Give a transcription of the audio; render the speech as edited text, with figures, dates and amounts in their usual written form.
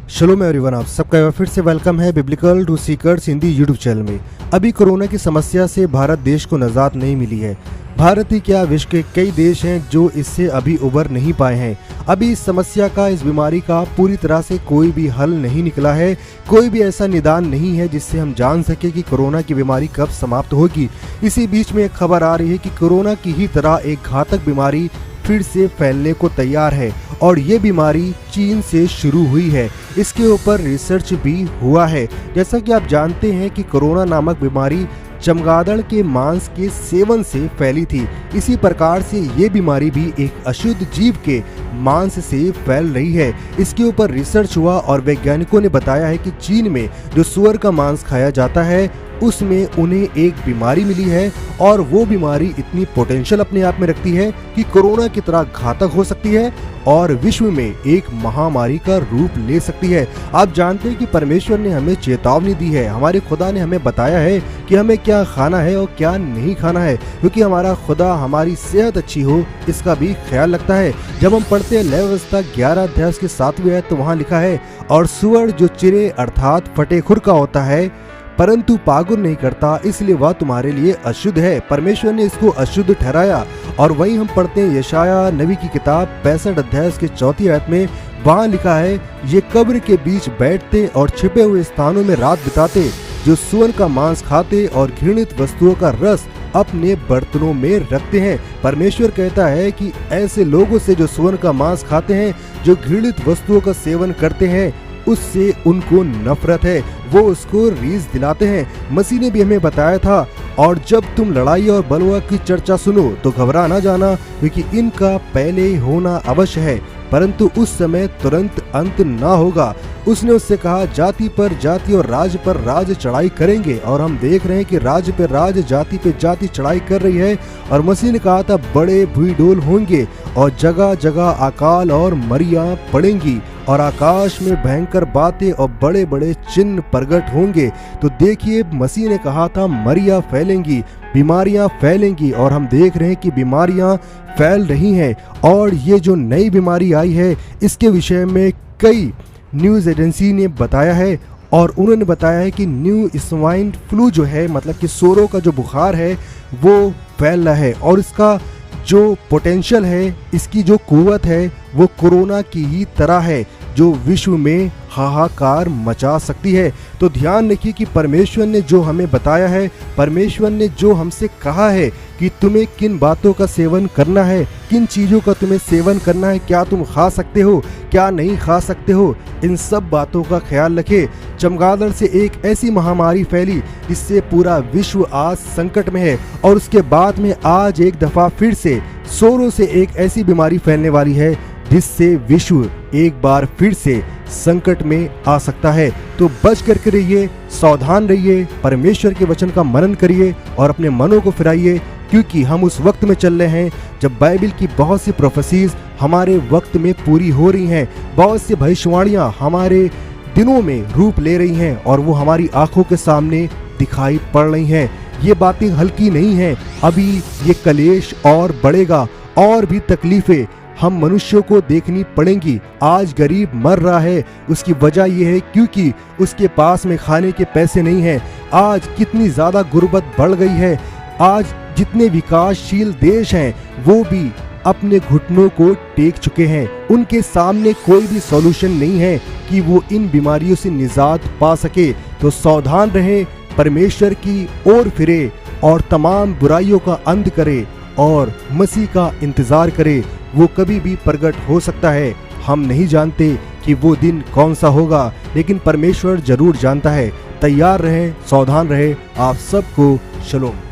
शलोम everyone, आप सबका फिर से वेलकम है biblical truth seekers Hindi YouTube channel में। अभी कोरोना की समस्या से भारत देश को निजात नहीं मिली है। भारत ही क्या, विश्व के कई देश हैं जो इससे अभी उबर नहीं पाए हैं। अभी इस समस्या का, इस बीमारी का पूरी तरह से कोई भी हल नहीं निकला है। कोई भी ऐसा निदान नहीं है जिससे हम जान सके कि कोरोना की बीमारी कब समाप्त होगी। इसी बीच में एक खबर आ रही है कि कोरोना की ही तरह एक घातक बीमारी फिर से फैलने को तैयार है और ये बीमारी चीन से शुरू हुई है। इसके ऊपर रिसर्च भी हुआ है। जैसा कि आप जानते हैं कि कोरोना नामक बीमारी चमगादड़ के मांस के सेवन से फैली थी। इसी प्रकार से ये बीमारी भी एक अशुद्ध जीव के मांस से फैल रही है। इसके ऊपर रिसर्च हुआ और वैज्ञानिकों ने बताया है कि चीन में जो सुअर का मांस खाया जाता है उसमें उन्हें एक बीमारी मिली है और वो बीमारी इतनी पोटेंशियल अपने आप में रखती है कि कोरोना की तरह घातक हो सकती है और विश्व में एक महामारी का रूप ले सकती है। आप जानते हैं कि परमेश्वर ने हमें चेतावनी दी है। हमारे खुदा ने हमें बताया है कि हमें क्या खाना है और क्या नहीं खाना है, क्योंकि हमारा खुदा हमारी सेहत अच्छी हो इसका भी ख्याल रखता है। जब हम पढ़ते हैं लेवी व्यवस्था 11 अध्याय के 7वें आयत तो वहाँ लिखा है, और सुअर जो चिरे अर्थात फटे खुर का होता है परंतु पागुर नहीं करता, इसलिए वह तुम्हारे लिए अशुद्ध है। परमेश्वर ने इसको अशुद्ध ठहराया। और वहीं हम पढ़ते हैं यशाया नबी की किताब 65 अध्याय के 4 आयत में, वहाँ लिखा है, ये कब्र के बीच बैठते और छिपे हुए स्थानों में रात बिताते, जो सुअर का मांस खाते और घृणित वस्तुओं का रस अपने बर्तनों में रखते हैं। परमेश्वर कहता है कि ऐसे लोगों से जो सुअर का मांस खाते हैं, जो घृणित वस्तुओं का सेवन करते हैं, उससे उनको नफरत है, वो उसको रीस दिलाते हैं। मसीह ने भी हमें बताया था, और जब तुम लड़ाई और बलवा की चर्चा सुनो तो घबरा ना जाना, क्योंकि इनका पहले होना अवश्य है परंतु उस समय तुरंत अंत ना होगा। उसने उससे कहा, जाति पर जाति और राज पर राज चढ़ाई करेंगे। और हम देख रहे हैं कि राज पे राज, जाति पे जाति चढ़ाई कर रही है। और मसीह ने कहा था, बड़े भूडोल होंगे और जगह जगह अकाल और मरियां पड़ेंगी और आकाश में भयंकर बातें और बड़े बड़े चिन्ह प्रकट होंगे। तो देखिए, मसीह ने कहा था मरियां फैलेंगी, बीमारियां फैलेंगी, और हम देख रहे हैं कि बीमारियां फैल रही हैं। और ये जो नई बीमारी आई है इसके विषय में कई न्यूज़ एजेंसी ने बताया है, और उन्होंने बताया है कि न्यू स्वाइन फ्लू जो है, मतलब कि सूरों का जो बुखार है वो फैल रहा है, और इसका जो पोटेंशियल है, इसकी जो कुव्वत है वो कोरोना की ही तरह है, जो विश्व में हाहाकार मचा सकती है। तो ध्यान रखिए कि परमेश्वर ने जो हमें बताया है, परमेश्वर ने जो हमसे कहा है कि तुम्हें किन बातों का सेवन करना है, किन चीज़ों का तुम्हें सेवन करना है, क्या तुम खा सकते हो, क्या नहीं खा सकते हो, इन सब बातों का ख्याल रखें। चमगादड़ से एक ऐसी महामारी फैली जिससे पूरा विश्व आज संकट में है, और उसके बाद में आज एक दफ़ा फिर से सूअरों से एक ऐसी बीमारी फैलने वाली है जिससे विश्व एक बार फिर से संकट में आ सकता है। तो बच करके रहिए, सावधान रहिए, परमेश्वर के वचन का मनन करिए और अपने मनों को फिराइए, क्योंकि हम उस वक्त में चल रहे हैं जब बाइबल की बहुत सी प्रोफेसीज हमारे वक्त में पूरी हो रही हैं। बहुत सी भविष्यवाणियां हमारे दिनों में रूप ले रही हैं और वो हमारी आंखों के सामने दिखाई पड़ रही हैं। ये बातें हल्की नहीं हैं। अभी ये कलेश और बढ़ेगा और भी तकलीफें हम मनुष्यों को देखनी पड़ेंगी। आज गरीब मर रहा है, उसकी वजह यह है क्योंकि उसके पास में खाने के पैसे नहीं हैं। आज कितनी ज़्यादा गुर्बत बढ़ गई है। आज जितने विकासशील देश हैं वो भी अपने घुटनों को टेक चुके हैं। उनके सामने कोई भी सॉल्यूशन नहीं है कि वो इन बीमारियों से निजात पा सके। तो सावधान रहें, परमेश्वर की ओर फिरे और तमाम बुराइयों का अंत करे और मसीह का इंतज़ार करे। वो कभी भी प्रकट हो सकता है। हम नहीं जानते कि वो दिन कौन सा होगा, लेकिन परमेश्वर जरूर जानता है। तैयार रहें, सावधान रहें। आप सबको शलोम।